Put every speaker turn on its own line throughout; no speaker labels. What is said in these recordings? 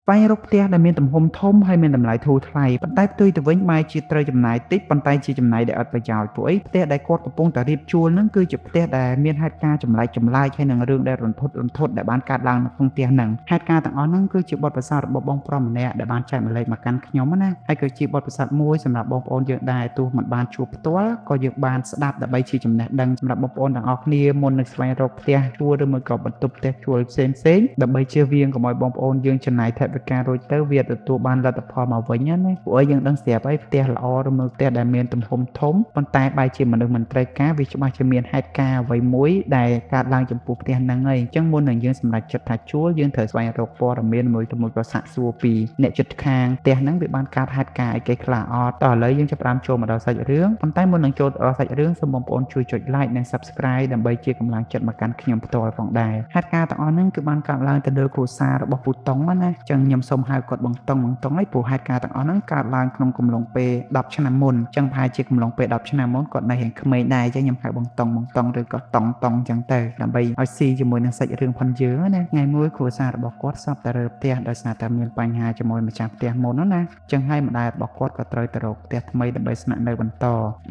ស្វែងរកផ្ទះដែលមានទំហំធំហើយមានតម្លៃធូរថ្លៃប៉ុន្តែផ្ទុយទៅវិញបែរជាត្រូវចំណាយតិចប៉ុន្តែជាចំណាយដែលអត់ប្រយោជន៍ព្រោះអីផ្ទះដែលគាត់កំពុងតែរៀបជួលហ្នឹងគឺជាផ្ទះដែលមានហេតុការណ៍ចម្លែកហើយនឹងរឿងដែលរន្ធត់ដែលបានកើតឡើងនៅក្នុងផ្ទះហ្នឹងហេតុការណ៍ទាំងអស់ហ្នឹងគឺជាបទពិសោធន៍របស់បងប្រុសម្នាក់ដែលបានចែកម្លែកមកកាន់ខ្ញុំណាហើយក៏ជាបទពិសោធន៍មួយសម្រាប់បងប្អូនយើងដែរទោះមិនបានជួបផ្ទាល់ក៏យើងបានស្ដាប់ដើម្បីជាចំណេះដឹងសម្រាប់បងប្អូនទាំងអស់គ្នាមុននឹងស្វែងរកផ្ទះជួលឬមួយក៏បន្ទប់ផ្ទះជួលផ្សេងដើម្បីជៀសវាងកុំឲ្យបងប្អូនយើងចំណាយថវិការួចទៅវាទទួលបានលទ្ធផលមកវិញណាព្រោះយើងដឹងស្រាប់ហើយផ្ទះល្អឬមួយផ្ទះដែលមានទំហំធំប៉ុន្តែបែរជាមនុស្សមិនត្រូវការវាច្បាស់ជាមានហេតុការណ៍អ្វីមួយដែលកើតឡើងចំពោះផ្ទះហ្នឹងហើយអញ្ចឹងមុននឹងយើងសម្រេចចិត្តថាជួលយើងត្រូវស្វែងរកព័ត៌មានមួយក៏សាកសួរពីអ្នកជិតខាងផ្ទះហ្នឹងវាបានកើតហេតុការណ៍អីគេខ្លះអត់តោះឥឡូវយើងចាប់ផ្ដើមចូលមកដល់សាច់រឿងប៉ុន្តែមុននឹងចូលដល់សាច់រឿងសូមបងប្អូនជួយចុច like និង subscribe ដើម្បីជាកម្លាំងចិត្តមកកាន់ខ្ញុំផ្ទាល់ផងដែរហេតុការណ៍ទាំងអស់ហ្នឹងគឺបានកើតឡើងទៅលើគ្រួសាររបស់ពូតុងណាអញ្ចឹងខ្ញុំសូមហៅគាត់បងតុងហើយព្រោះហេតុការណ៍ទាំងអស់ហ្នឹងកើតឡើងក្នុងកំឡុងពេល10ឆ្នាំមុនអញ្ចឹងប្រហែលជាកំឡុងពេល10ឆ្នាំមុនគាត់នៅរៀងក្មេងដែរអញ្ចឹងខ្ញុំហៅបងតុងឬក៏តុងអញ្ចឹងទៅដើម្បីឲ្យស៊ីជាមួយនឹងសាច់រឿងផងយើងណាថ្ងៃមួយគ្រួសាររបស់គាត់សពតែរើផ្ទះដោយសារតែមានបញ្ហាជាមួយម្ចាស់ផ្ទះមុនណាអញ្ចឹងហើយម្ដាយរបស់គាត់ក៏ត្រូវទៅរកផ្ទះថ្មីដើម្បីស្នាក់នៅបន្ត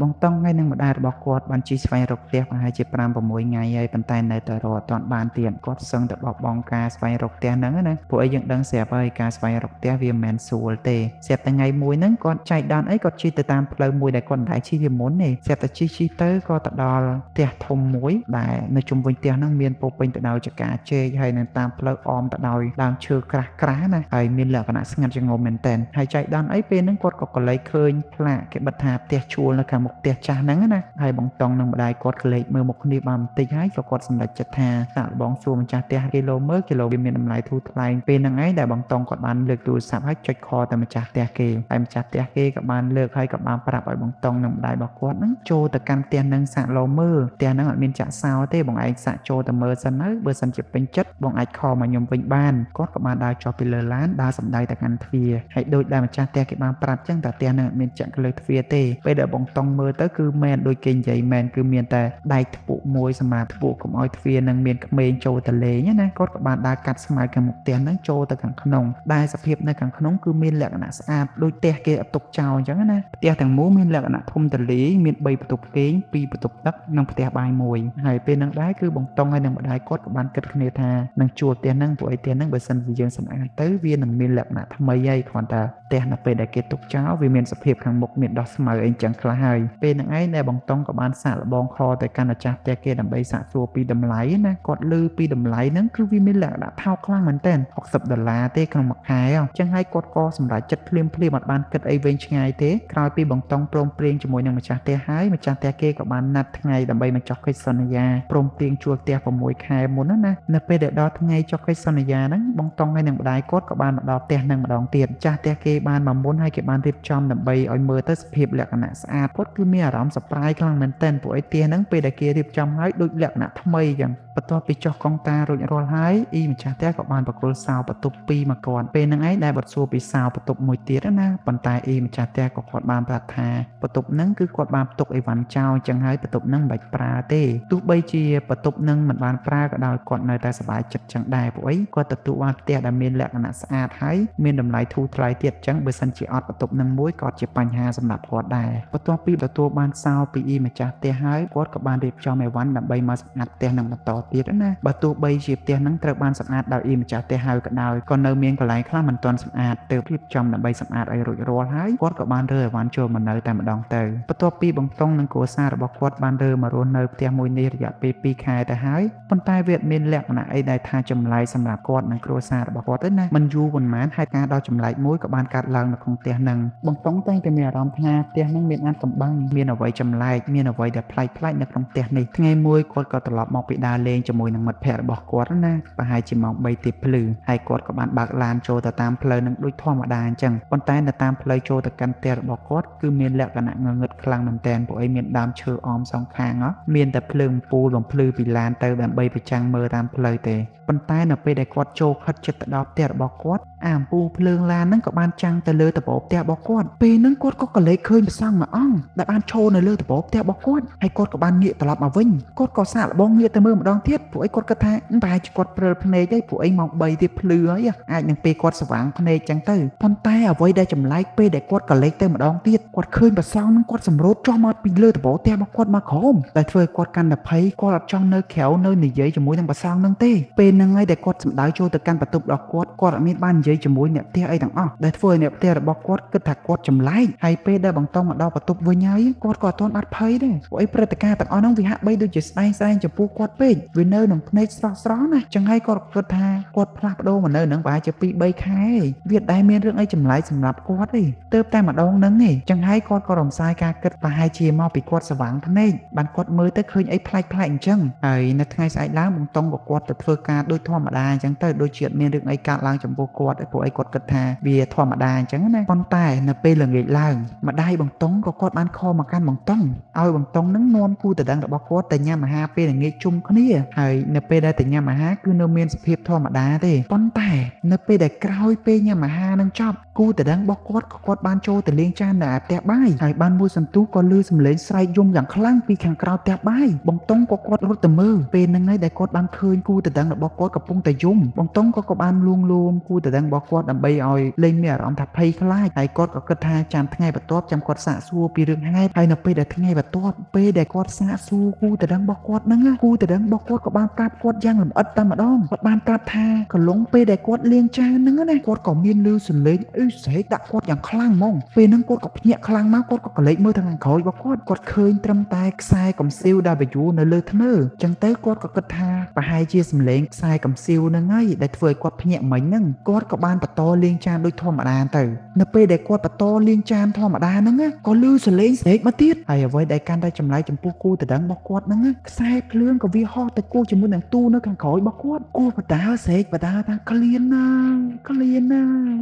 បងតុងហើយនិងម្ដាយរបស់គាត់បានជិះស្វែងរកផ្ទះប្រហែលជា5-6ថ្ងៃហើយប៉ុន្តែនៅតែរកអត់ទាន់បានទៀតគាត់សឹងតែបោះបង់ការស្វែងរកផ្ទះហ្នឹងណាពួកឯងយើងដឹងស្រាប់ហើយការស្វែងរកផ្ទះវាមិនមែនស្រួលទេស្រាប់តែថ្ងៃមួយហ្នឹងគាត់ចែកដានអីគាត់ជិះទៅតាមផ្លូវមួយដែលគាត់មិនដែលជិះពីមុនទេស្រាប់តែជិះទៅក៏ទៅដល់ផ្ទះធំមួយដែលនៅជុំវិញផ្ទះហ្នឹងមានពោពេញទៅដោយចកាចេកហើយនៅតាមផ្លូវអមទៅដោយដើមឈើក្រាស់ណាហើយមានលក្ខណៈស្ងាត់ជ្រងំមែនតើហើយចែកដានអីពេលហ្នឹងគាត់ក៏កលេចឃើញផ្លាកគេបិទថាផ្ទះជួលនៅខាងមុខផ្ទះចាស់ហ្នឹងណាហើយបងតុងនិងម្ដាយគាត់ក្លែកមើលមុខគ្នាបានបន្តិចហើយក៏គាត់សម្រេចចិត្តថាសាក់បងសួរម្ចាស់ផ្ទះគីឡូមើលគីឡូវាមានតម្លៃធូរថ្លៃពេលហ្នឹងឯងដែលបងតុងគាត់បានលើកទូរស័ព្ទហើយចុចខទៅម្ចាស់ផ្ទះគេហើយម្ចាស់ផ្ទះគេក៏បានលើកហើយក៏បានប្រាប់ឲ្យបងតុងនិងម្ដាយរបស់គាត់ហ្នឹងចូលទៅកាន់ផ្ទះហ្នឹងសាក់ឡូមើលផ្ទះហ្នឹងអត់មានចាក់សោទេបងឯងសាក់ចូលទៅមើលសិនទៅបើសិនជាពេញចិត្តបងអាចខលមកខ្ញុំវិញបានគាត់ក៏បានដើរចុះពីលើឡានដើរសម្ដៅទៅកាន់ទ្វារហើយដូចដែលម្ចាស់ផ្ទះគេបានប្រាប់ចឹងតែផ្ទះហ្នឹងអត់មានចាក់លើទ្វារទេពេលដែលបងតុងមើលទៅគឺមែនដូចគេនិយាយមែនគឺមានតែដែកធ្ពក់មួយសម្រាប់ធ្ពក់កុំឲ្យទ្វារហ្នឹងមានក្មេងចូលទៅលេងណាគាត់ក៏បានដើរកាត់ស្មៅខាងមុខផ្ទះហ្នឹងចូលទៅខាងក្នុងដែលសភាពនៅខាងក្នុងគឺមានលក្ខណៈស្អាតដូចផ្ទះគេអត់ទុកចោលអញ្ចឹងណាផ្ទះទាំងមូលមានលក្ខណៈធំទូលាយមាន3បន្ទប់គេង2បន្ទប់ទឹកនិងផ្ទះបាយមួយហើយពេលហ្នឹងដែរគឺបងតុងហើយនិងម្ដាយគាត់ក៏បានគិតគ្នាថានឹងជួលផ្ទះហ្នឹងព្រោះអីផ្ទះហ្នឹងបើសិនជាយើងសម្អាតទៅវានឹងមានលក្ខណៈថ្មីហើយគ្រាន់តែផ្ទះនៅពេលដែលគេទុកចោលវាមានសភាពខាងមុខមានដោះស្មៅអីចឹងខ្លះហើយពេលហ្នឹងឯងដែលបងតុងក៏បានសាកល្បងខទៅកាន់ម្ចាស់ផ្ទះគេដើម្បីសាកសួរពីតម្លៃណាគាត់ឮពីតម្លៃហ្នឹងគឺវាមានលក្ខណៈថោកខ្លាំងមែនទែន$60ទេក្នុងមួយខែអញ្ចឹងហើយគាត់ក៏សម្រេចចិត្តភ្លាមអត់បានគិតអីវែងឆ្ងាយទេក្រោយពីបងតុងព្រមព្រៀងជាមួយនឹងម្ចាស់ផ្ទះហើយម្ចាស់ផ្ទះគេក៏បានណាត់ថ្ងៃដើម្បីបញ្ចុះកិច្ចសន្យាព្រមព្រៀងជួលផ្ទះ6ខែមុនណានៅពេលដែលដល់ថ្ងៃចុះកិច្ចសន្យាហ្នឹងបងតុងហើយនិងម្ដាយគាត់ក៏បានមកដល់ផ្ទះហ្នឹងម្ដងទៀតចាស់ផ្ទះគេបានមកមុនហើយគេបានរៀបចំដើម្បីឲ្យមើលទៅសភាពលក្ខណៈស្អាតគាត់គឺមានអារម្មណ៍សប្បាយខ្លាំងមែនទែនព្រោះឯផ្ទះហ្នឹងពេលដែលគេរៀបចំហើយដូចលក្ខណៈថ្មីចឹងបន្ទាប់ពីចុះកុងតារួចរាល់ហើយអ៊ីម្ចាស់ផ្ទះក៏បានបកគលសោបន្ទប់2មកគាត់ពេលហ្នឹងឯងដែលបត់សួរពីសោបន្ទប់មួយទៀតណាប៉ុន្តែអ៊ីម្ចាស់ផ្ទះក៏គាត់បានប្រាប់ថាបន្ទប់ហ្នឹងគឺគាត់បានផ្ទុកអីវ៉ាន់ចោលចឹងហើយបន្ទប់ហ្នឹងមិនបាច់ប្រើទេទោះបីជាបន្ទប់ហ្នឹងមិនបានប្រើក៏ដោយគាត់នៅតែសប្បាយចិត្តចឹងដែរព្រោះអីគាត់ទទួលបានផ្ទះដែលមានលក្ខណៈស្អាតហើយមានតម្លៃធូរថ្លៃទៀតចឹងបើសិនជាអត់បន្ទប់ហ្នឹងមួយក៏ជាបញ្ហាសម្រាប់គាត់ដែរបន្ទាប់ពីទទួលបានសោពីអ៊ីម្ចាស់ផ្ទះហើយគាត់ក៏បានរៀបចំអីវ៉ាន់ដើម្បីមកសម្អាតផ្ទះហ្នឹងបន្តទៀតណាបើទោះបីជាផ្ទះហ្នឹងត្រូវបានសម្អាតដោយអ៊ីម្ចាស់ផ្ទះហើយក៏ដោយក៏នៅមានកន្លែងខ្លះមិនទាន់សម្អាតទើបរៀបចំដើម្បីសម្អាតឲ្យរួចរាល់ហើយគាត់ក៏បានរើអីវ៉ាន់ចូលមកនៅតែម្ដងទៅបន្ទាប់ពីបងតុងនិងគ្រួសាររបស់គាត់បានរើមករស់នៅផ្ទះមួយនេះរយៈពេល2ខែទៅហើយប៉ុន្តែវាមានលក្ខណៈអីដែលថាចម្លែកសម្រាប់គាត់និងគ្រួសាររបស់គាត់ទេណាមិនយូរប៉ុន្មានហេតុការណ៍ដ៏ចម្លែកមួយក៏បានកើតឡើងនៅក្នុងផ្ទះហ្នឹងបងតុងតែងតែមានអារម្មណ៍ថាផ្ទះហ្នឹងមានអាថ៌កំបាំងមានអ្វីចម្លែកមានអ្វីដែលប្លែកនៅក្នុងផ្ទះនេះថ្ងៃមួយគាត់ក៏ត្រឡប់មកពីដើរលេងជាមួយនឹងមិត្តភ័ក្តិរបស់គាត់ណាប្រហែលជាម៉ោង3ទៀបភ្លឺហើយគាត់ក៏បានបើកឡានចូលទៅតាមផ្លូវនឹងដូចធម្មតាអញ្ចឹងប៉ុន្តែនៅតាមផ្លូវចូលទៅកាន់ផ្ទះរបស់គាត់គឺមានលក្ខណៈងងឹតខ្លាំងមែនទែនព្រោះអីមានដើមឈើអមសងខាងមានតែភ្លើងពូលបំភ្លឺពីឡានទៅដើម្បីប្រចាំងមើលតាមផ្លូវទេ ប៉ុន្តែនៅពេលដែលគាត់ចូលខិតជិតទៅដល់ផ្ទះរបស់គាត់អាអំពូលភ្លើងឡានហ្នឹងក៏បានចាំងទៅលើដំបូលផ្ទះរបស់គាត់ពេលហ្នឹងគាត់ក៏កលេចឃើញព្រះសង្ឃមួយអង្គដែលបានឈរនៅលើដំបូលផ្ទះរបស់គាត់ហើយគាត់ក៏បានងាកត្រឡប់មកវិញគាត់ក៏សាកល្បងងាកទៅមើលម្ដងទៀតពួកអីគាត់គិតថាប្រហែលជាគាត់ព្រើលភ្នែកហើយពួកអីម៉ោង3ទៀតភ្លឺហើយអាចនឹងពេលគាត់ស្វាងភ្នែកចឹងទៅប៉ុន្តែអ្វីដែលចម្លែកពេលដែលគាត់កលេចទៅម្ដងទៀតគាត់ឃើញព្រះសង្ឃហ្នឹងគាត់សម្រូតចុះមកពីលើដំបូលផ្ទះរបស់គាត់មកក្រោមដែលធ្វើឲ្យគាត់កាន់តែភ័យគាត់អត់ចង់នៅក្រៅនៅនិយាយជាមួយនឹងព្រះសង្ឃហ្នឹងទេពេលហ្នឹងហើយដែលគាត់សម្ដៅចូលទៅកាន់បន្ទប់របស់គាត់អត់មានបាននិយាយជាមួយអ្នកផ្ទះអីទាំងអស់ដែលធ្វើឲ្យអ្នកផ្ទះរបស់គាត់គិតថាគាត់ចម្លែកហើយពេលដែលបន្តមកដល់បន្ទប់វិញហើយគាត់ក៏អត់ទាន់បាត់ភ័យដែរព្រោះអីព្រឹត្តិការណ៍ទាំងអស់ហ្នឹងវាហាក់បីដូចជាស្ដែងចំពោះគាត់ពេកវានៅក្នុងភ្នែកស្រស់ណាចឹងហើយគាត់គិតថាគាត់ផ្លាស់ប្ដូរមកនៅហ្នឹងប្រហែលជា 2-3 ខែវាដែរមានរឿងអីចម្លែកសម្រាប់គាត់ទេទៅតែម្ដងហ្នឹងឯងចឹងហើយគាត់ក៏រំសាយការគិតប្រហែលជាមកពីគាត់ស្វាងភ្នែកបានគាត់មើលទៅឃើញអីប្លែកៗអញ្ចឹងហើយនៅថ្ងៃស្អែកឡើងបងតុងក៏គាត់ទៅធ្វើការដូចធម្មតាអញ្ចឹងទៅដូចជាមានរឿងអីកើតឡើងចំពោះគាត់ព្រោះអីគាត់គិតថាវាធម្មតាអញ្ចឹងណាប៉ុន្តែនៅពេលល្ងាចឡើងម្ដាយបងតុងក៏គាត់បានខលមកកាន់បងតុងឲ្យបងតុងនឹងនាំគូតដឹងរបស់គាត់ទៅញ៉ាំអាហារពេលល្ងាចជុំគ្នាហើយនៅពេលដែលទៅញ៉ាំអាហារគឺនៅមានសភាពធម្មតាទេប៉ុន្តែនៅពេលដែលក្រោយពេលញ៉ាំអាហារនឹងចប់គូតដឹងរបស់គាត់ក៏គាត់បានចូលទៅលេងចាននៅឯផ្ទះបាយហើយបានមួយសន្ទុះក៏ឮសំឡេងស្រែកយំយ៉ាងខ្លាំងពីខាងក្រៅផ្ទះបាយបងតុងក៏គាត់រត់ទៅមើលពេលហ្នឹងហើយដែលគាត់បានឃើញគូតដឹងរបស់គាត់កំពុងតែយំបងតុងក៏បានលួងលោមគូតដឹងរបស់គាត់ដើម្បីឲ្យលេងមានអារម្មណ៍ថាភ័យខ្លាចហើយគាត់ក៏គិតថាចាំថ្ងៃបន្ទាប់ចាំគាត់សាកសួរពីរឿងហេតុហើយនៅពេលដែលថ្ងៃបន្ទាប់ពេលដែលគាត់សាកសួរគូតដឹងរបស់គាត់ហ្នឹងគូតដឹងរបស់គាត់ក៏បានប្រាប់គាត់យ៉ាងលម្អិតតែម្ដងគាត់បានប្រាប់ថាកន្លងពេលដែលគាត់លាងចានហ្នឹងណាគាត់ក៏មានឮសំឡេងអ៊ឺស្រែកដាក់គាត់យ៉ាងខ្លាំងហ្មងពេលហ្នឹងគាត់ក៏ភ្ញាក់ខ្លាំងមកគាត់ក៏កលេចមើលទៅខាងក្រោយរបស់គាត់ឃើញត្រឹមតែខ្សែកំសៀវ W នៅលើធ្នើចឹងទៅគាត់ក៏គិតថាប្រហែលជាសំឡេងខ្សែកំសៀវហ្នឹងហើយដែលធ្វើឲ្យគាត់ភ្ញាក់មិញហ្នឹងគាត់ក៏បានបន្តលាងចានដូចធម្មតាទៅនៅពេលដែលគាត់បន្តលាងចានធម្មតាហ្នឹងក៏ឮសលេងស្រែកមកទៀតហើយអ្វីដែលកាន់តែចម្លែកចំពោះគូតដឹងរបស់គាត់ហ្នឹងខ្សែភ្លើងក៏វាហោះទៅគោះជាមួយនឹងទូនៅខាងក្រោយរបស់គាត់គោះបដាស្រែកបដាថាក្លៀនណា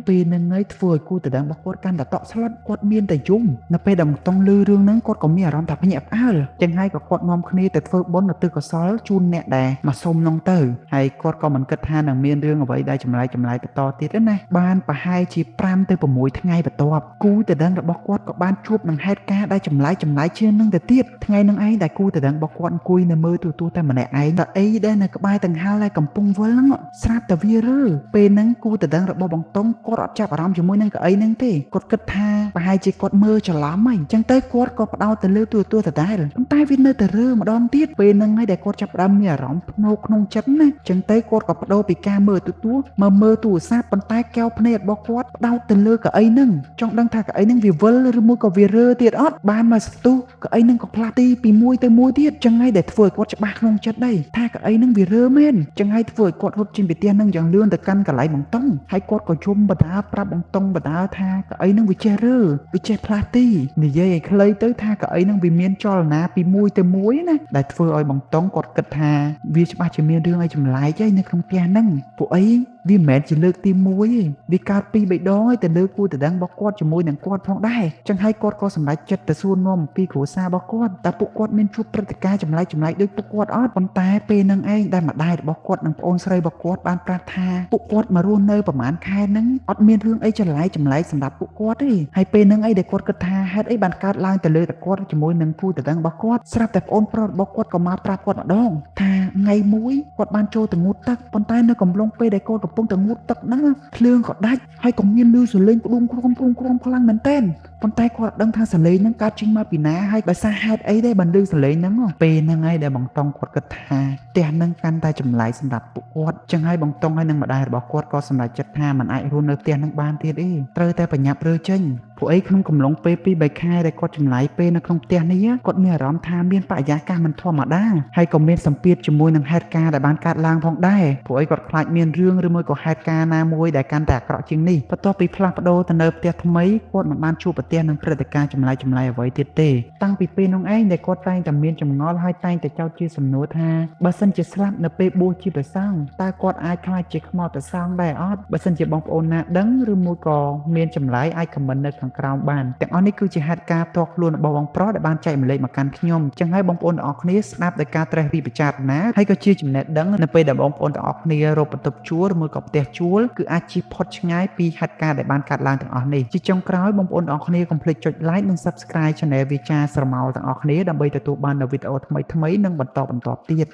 ពេលហ្នឹងហើយធ្វើឲ្យគូតដឹងរបស់គាត់កាន់តែតក់ស្លុតគាត់មានតែយំនៅពេលដែលបន្តឮរឿងហ្នឹងគាត់ក៏មានអារម្មណ៍ថាភ្ញាក់ផ្អើលចឹងហើយក៏គាត់នាំគ្នាទៅធ្វើបុណ្យឧទ្ទិសកុសលជូនអ្នកដែលមកសុំនោះទៅហើយគាត់ក៏មិនគិតថានឹងមានរឿងអ្វីដែលចម្លែកបន្តទៀតទេណាបានប្រហែលជា5 ទៅ 6 ថ្ងៃបន្ទាប់គូតដឹងរបស់គាត់ក៏បានជួបនឹងហេតុការណ៍ដែលចម្លែកជាងនឹងទៅទៀតថ្ងៃហ្នឹងឯងដែលគូតដឹងរបស់គាត់អង្គុយនៅមើលទូតែម្នាក់ឯងតែអីដែលនៅក្បែរដង្ហែដែលកំពុងវិលហ្នឹងស្រាប់តែវារើពេលហ្នឹងគូតដឹងរបស់បងតុងគាត់អត់ចាប់អារម្មណ៍ជាមួយនឹងកៅអីហ្នឹងទេគាត់គិតថាប្រហែលជាគាត់មើលច្រឡំហីអញ្ចឹងទៅគាត់ក៏ផ្ដោតទៅលើទូដដែលប៉ុន្តែវានៅតែរើម្ដងទៀតពេលហ្នឹងឯងដែលគាត់ចាប់ផ្ដើមមានអារម្មណ៍ភ្នោកក្នុងចិត្តណាអញ្ចឹងទៅគាត់ក៏បដូរពីការមើលមកមើលទូរស័ព្ទប៉ុន្តែកែវភ្នែករបស់គាត់ផ្ដោតទៅលើកៅអីហ្នឹងចង់ដឹងថាកៅអីហ្នឹងវាវិលឬមួយក៏វារើទៀតអត់បានមកស្ទុះកៅអីហ្នឹងក៏ផ្លាស់ទីពីមួយទៅមួយទៀតអញ្ចឹងហើយដែលធ្វើឲ្យគាត់ច្បាស់ក្នុងចិត្តដែរថាកៅអីហ្នឹងវារើមែនអញ្ចឹងហើយធ្វើឲ្យគាត់រត់ចេញពីផ្ទះហ្នឹងយ៉ាងលឿនទៅកាន់កន្លែងបងតុងហើយគាត់ក៏យំបដាប្រាប់បងតុងបដាថាកៅអីហ្នឹងវាចេះរើវាចេះផ្លាស់ទីនិយាយឲ្យខ្លីទៅថាកៅអីហ្នឹងវាមានចលនាពីមួយទៅមួយណាដែលធ្វើឲ្យបងតុងគាត់គិតថាវាច្បាស់ជាមានរឿងអីចម្លែកហើយនៅក្នុងផ្ទះហ្នឹងពួកអីវាមិនមែនជាលើកទី1ទេវាកើតពី3 ដងហើយទៅលើគូតដឹងរបស់គាត់ជាមួយនឹងគាត់ផងដែរចឹងហើយគាត់ក៏សម្រេចចិត្តទៅសួរនាំអំពីគ្រួសាររបស់គាត់តើពួកគាត់មានជួបព្រឹត្តិការណ៍ចម្លែកដូចពួកគាត់អត់ប៉ុន្តែពេលហ្នឹងឯងដែលម្ដាយរបស់គាត់និងប្អូនស្រីរបស់គាត់បានប្រាប់ថាពួកគាត់មករស់នៅប្រហែលខែហ្នឹងអត់មានរឿងអីចម្លែកសម្រាប់ពួកគាត់ទេហើយពេលហ្នឹងឯងដែលគាត់គិតថាហេតុអីបានកើតឡើងទៅលើតែគាត់ជាមួយនឹងគូតដឹងរបស់គាត់ស្រាប់តែប្អូនប្រុសរបស់គាត់ក៏មកប្រាប់គាត់ម្ដងថាថ្ងៃមួយគាត់បានចូលទៅងូតទឹកប៉ុន្តែនៅកំឡុងពេលដែលគាត់កំពុងតែងូតទឹកហ្នឹងភ្លើងក៏ដាច់ហើយក៏មានឮសលេងផ្ដួងគ្រុំខ្លាំងមែនទែនប៉ុន្តែគាត់អត់ដឹងថាសលេងហ្នឹងកើតចេញមកពីណាហើយដោយសារហេតុអីដែរបានឮសលេងហ្នឹងពេលហ្នឹងហើយដែលបងតុងគាត់គិតថាផ្ទះហ្នឹងកាន់តែចម្លែកសម្រាប់ពួកគាត់ចឹងហើយបងតុងហើយនឹងម្ដាយរបស់គាត់ក៏សម្រេចចិត្តថាមិនអាចរស់នៅផ្ទះហ្នឹងបានទៀតទេត្រូវតែប្រញាប់រើចេញពួកអីក្នុងកំឡុងពេល 2-3 ខែដែលគាត់ចំណាយពេលនៅក្នុងផ្ទះនេះគាត់មានអារម្មណ៍ថាមានបរិយាកាសមិនធម្មតាហើយក៏មានសម្ពាធជាមួយនឹងហេតុការណ៍ដែលបានកើតឡើងផងដែរពួកអីគាត់ខ្លាចមានរឿងឬមួយក៏ហេតុការណ៍ណាមួយដែលកាន់តែអាក្រក់ជាងនេះបន្ទាប់ពីផ្លាស់ប្ដូរទៅនៅផ្ទះថ្មីគាត់មិនបានជួបប្រ ប្រទះនឹងព្រឹត្តិការណ៍ចម្លែកៗអ្វីទៀតទេតាំងពីពេលនោះឯងដែលគាត់តែងតែមានចម្ងល់ហើយតែងតែចោទជាសំណួរថាបើសិនជាស្លាប់នៅពេលបួសជាព្រះសង្ឃតើគាត់អាចក្លាយជាខ្មោចព្រះសង្ឃដែរអត់បើសិនជាបងប្អូនណាដឹងឬមួយក៏មានចម្លើយអាចខមមិននៅខាងក្រោមបានទាំងអស់នេះគឺជាហេតុការណ៍ផ្ទាល់ខ្លួនរបស់បងប្រុសដែលបានចែកម្លែកមកកាន់ខ្ញុំចឹងហើយបងប្អូនទាំងអស់គ្នាស្ដាប់ដោយការត្រេះរិះពិចារណាហើយក៏ជាចំណេះដឹងនៅពេលដែលបងប្អូនទាំងអស់គ្នារកបន្ទប់ជួលឬមួយក៏ផ្ទះជួលគឺអាចជិះផុតឆ្ងាយពីហេតុការណ៍ដែលបានកើតឡើងទាំងអស់នេះជាចុងក្រោយបងប្អូនទាំងអស់គ្នាកុំភ្លេចចុច like និង subscribe Channel វិចារស្រមោលទាំងអស់គ្នាដើម្បីទទួលបាននូវវីដេអូថ្មីៗនិងបន្តទៀត